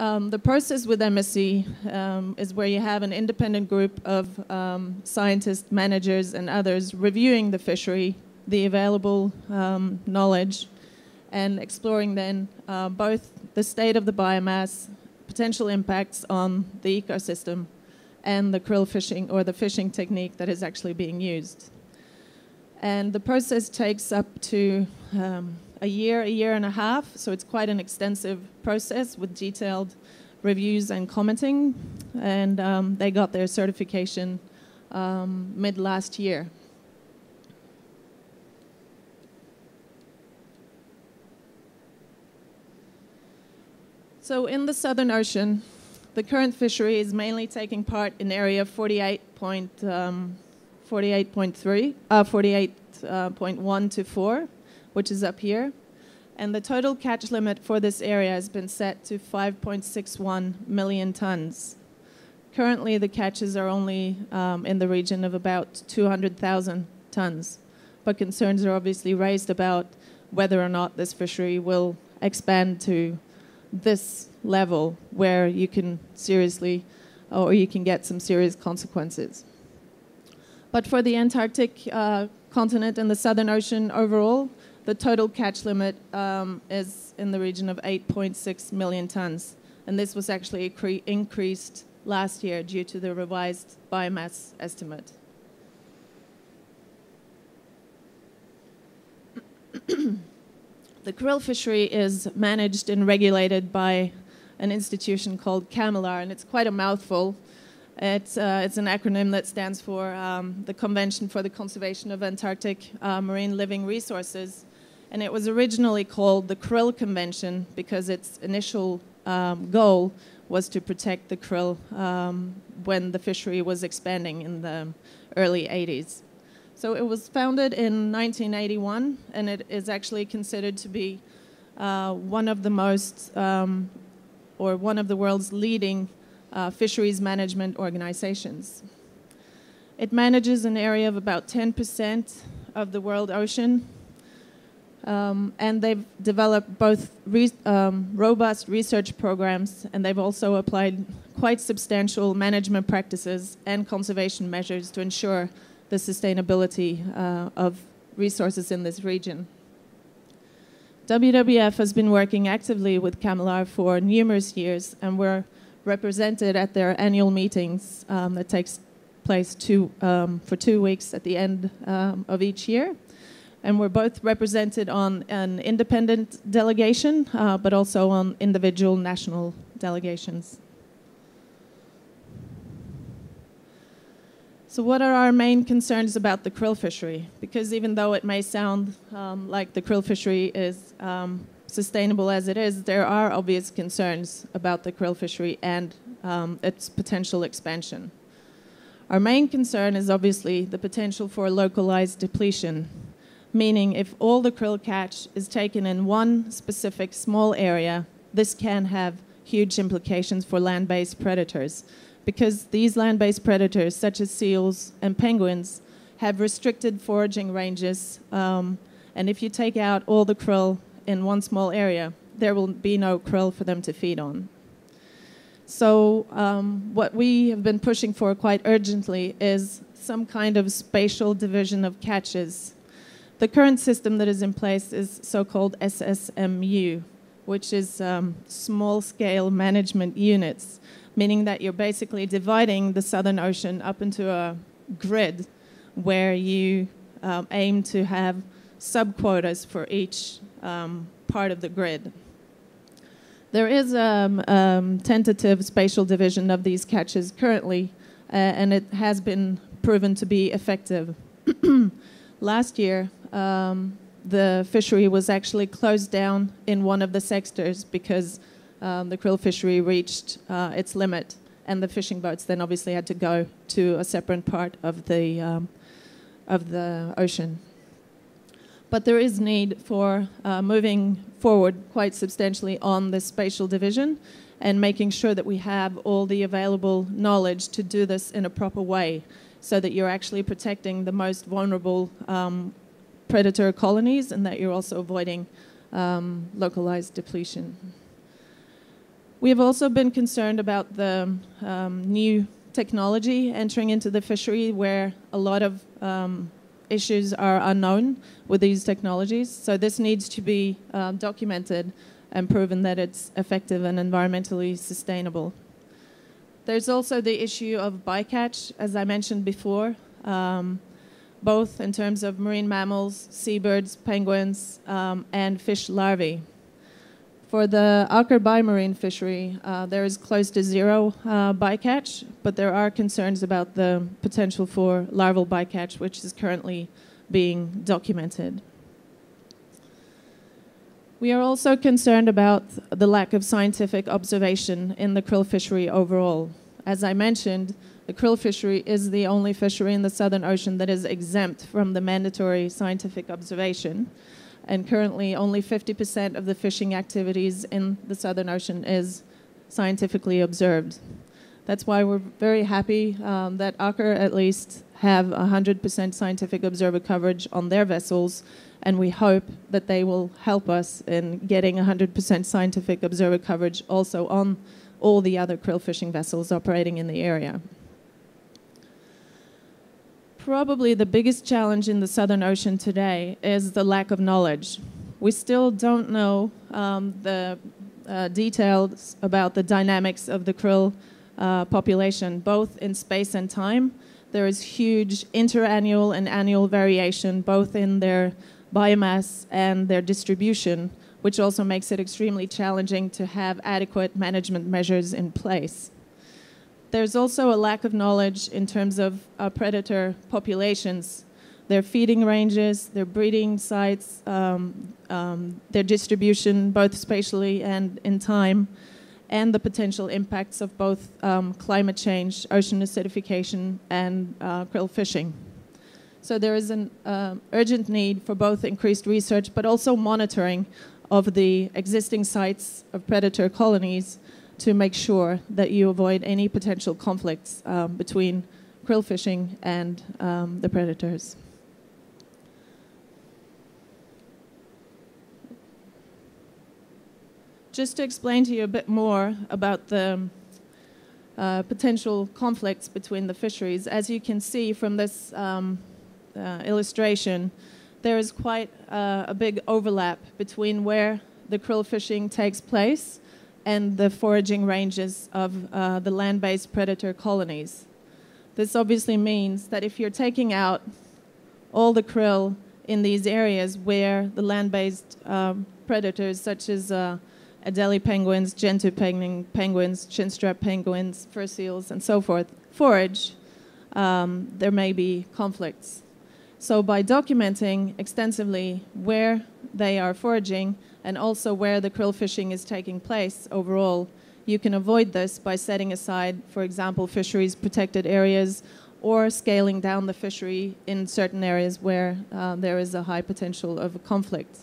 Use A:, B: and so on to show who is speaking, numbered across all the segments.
A: The process with MSC is where you have an independent group of scientists, managers, and others reviewing the fishery, the available knowledge, and exploring then both the state of the biomass, potential impacts on the ecosystem, and the krill fishing or the fishing technique that is actually being used. And the process takes up to a year and a half, so it's quite an extensive process with detailed reviews and commenting, and they got their certification mid last year. So in the Southern Ocean, the current fishery is mainly taking part in area 48.1 to 4, which is up here. And the total catch limit for this area has been set to 5.61 million tons. Currently, the catches are only in the region of about 200,000 tons. But concerns are obviously raised about whether or not this fishery will expand to this level where you can seriously, or you can get some serious consequences. But for the Antarctic continent and the Southern Ocean overall, the total catch limit is in the region of 8.6 million tons. And this was actually increased last year due to the revised biomass estimate. The krill fishery is managed and regulated by an institution called CAMLR, and it's quite a mouthful. It's an acronym that stands for the Convention for the Conservation of Antarctic Marine Living Resources. And it was originally called the Krill Convention because its initial goal was to protect the krill when the fishery was expanding in the early 80s. So it was founded in 1981, and it is actually considered to be one of the most, or one of the world's leading fisheries management organizations. It manages an area of about 10% of the world ocean, and they've developed both robust research programs, and they've also applied quite substantial management practices and conservation measures to ensure the sustainability of resources in this region. WWF has been working actively with CAMLR for numerous years, and we're represented at their annual meetings that takes place for 2 weeks at the end of each year. And we're both represented on an independent delegation, but also on individual national delegations. So what are our main concerns about the krill fishery? Because even though it may sound like the krill fishery is sustainable as it is, there are obvious concerns about the krill fishery and its potential expansion. Our main concern is obviously the potential for localized depletion, meaning if all the krill catch is taken in one specific small area, this can have huge implications for land-based predators, because these land-based predators, such as seals and penguins, have restricted foraging ranges, and if you take out all the krill in one small area, there will be no krill for them to feed on. So what we have been pushing for quite urgently is some kind of spatial division of catches. The current system that is in place is so-called SSMU, which is small-scale management units, meaning that you're basically dividing the Southern Ocean up into a grid where you aim to have sub-quotas for each part of the grid. There is a tentative spatial division of these catches currently, and it has been proven to be effective. Last year, the fishery was actually closed down in one of the sectors because the krill fishery reached its limit, and the fishing boats then obviously had to go to a separate part of the ocean. But there is need for moving forward quite substantially on this spatial division and making sure that we have all the available knowledge to do this in a proper way so that you're actually protecting the most vulnerable predator colonies and that you're also avoiding localized depletion. We have also been concerned about the new technology entering into the fishery, where a lot of issues are unknown with these technologies. So this needs to be documented and proven that it's effective and environmentally sustainable. There's also the issue of bycatch, as I mentioned before, both in terms of marine mammals, seabirds, penguins, and fish larvae. For the Aker bimarine fishery, there is close to zero bycatch, but there are concerns about the potential for larval bycatch, which is currently being documented. We are also concerned about the lack of scientific observation in the krill fishery overall. As I mentioned, the krill fishery is the only fishery in the Southern Ocean that is exempt from the mandatory scientific observation. And currently, only 50% of the fishing activities in the Southern Ocean is scientifically observed. That's why we're very happy that Aker at least have 100% scientific observer coverage on their vessels, and we hope that they will help us in getting 100% scientific observer coverage also on all the other krill fishing vessels operating in the area. Probably the biggest challenge in the Southern Ocean today is the lack of knowledge. We still don't know the details about the dynamics of the krill population, both in space and time. There is huge interannual and annual variation, both in their biomass and their distribution, which also makes it extremely challenging to have adequate management measures in place. There's also a lack of knowledge in terms of predator populations, their feeding ranges, their breeding sites, their distribution, both spatially and in time, and the potential impacts of both climate change, ocean acidification, and krill fishing. So there is an urgent need for both increased research, but also monitoring of the existing sites of predator colonies to make sure that you avoid any potential conflicts between krill fishing and the predators. Just to explain to you a bit more about the potential conflicts between the fisheries, as you can see from this illustration, there is quite a big overlap between where the krill fishing takes place and the foraging ranges of the land-based predator colonies. This obviously means that if you're taking out all the krill in these areas where the land-based predators such as Adelie penguins, gentoo penguins, chinstrap penguins, fur seals, and so forth forage, there may be conflicts. So by documenting extensively where they are foraging and also where the krill fishing is taking place overall, you can avoid this by setting aside, for example, fisheries protected areas or scaling down the fishery in certain areas where there is a high potential of a conflict.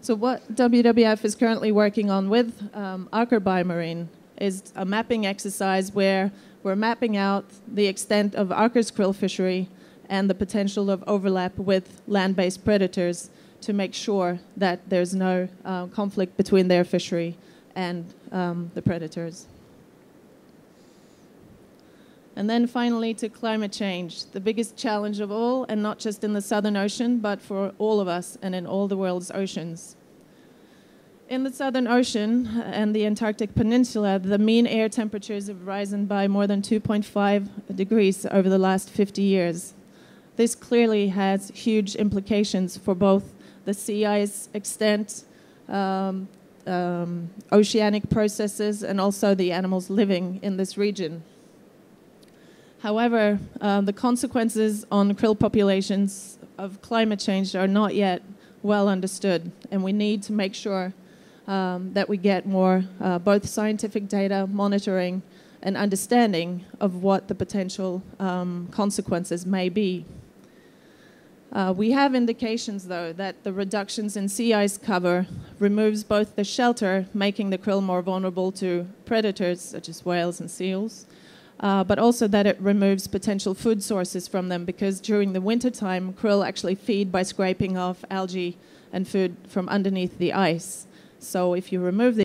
A: So what WWF is currently working on with Aker Bimarine is a mapping exercise where we're mapping out the extent of Aker's krill fishery and the potential of overlap with land-based predators to make sure that there's no conflict between their fishery and the predators. And then finally to climate change, the biggest challenge of all, and not just in the Southern Ocean, but for all of us and in all the world's oceans. In the Southern Ocean and the Antarctic Peninsula, the mean air temperatures have risen by more than 2.5 degrees over the last 50 years. This clearly has huge implications for both the sea ice extent, oceanic processes, and also the animals living in this region. However, the consequences on krill populations of climate change are not yet well understood, and we need to make sure that we get more both scientific data, monitoring, and understanding of what the potential consequences may be. We have indications, though, that the reductions in sea ice cover removes both the shelter, making the krill more vulnerable to predators such as whales and seals, but also that it removes potential food sources from them, because during the wintertime, krill actually feed by scraping off algae and food from underneath the ice. So if you remove the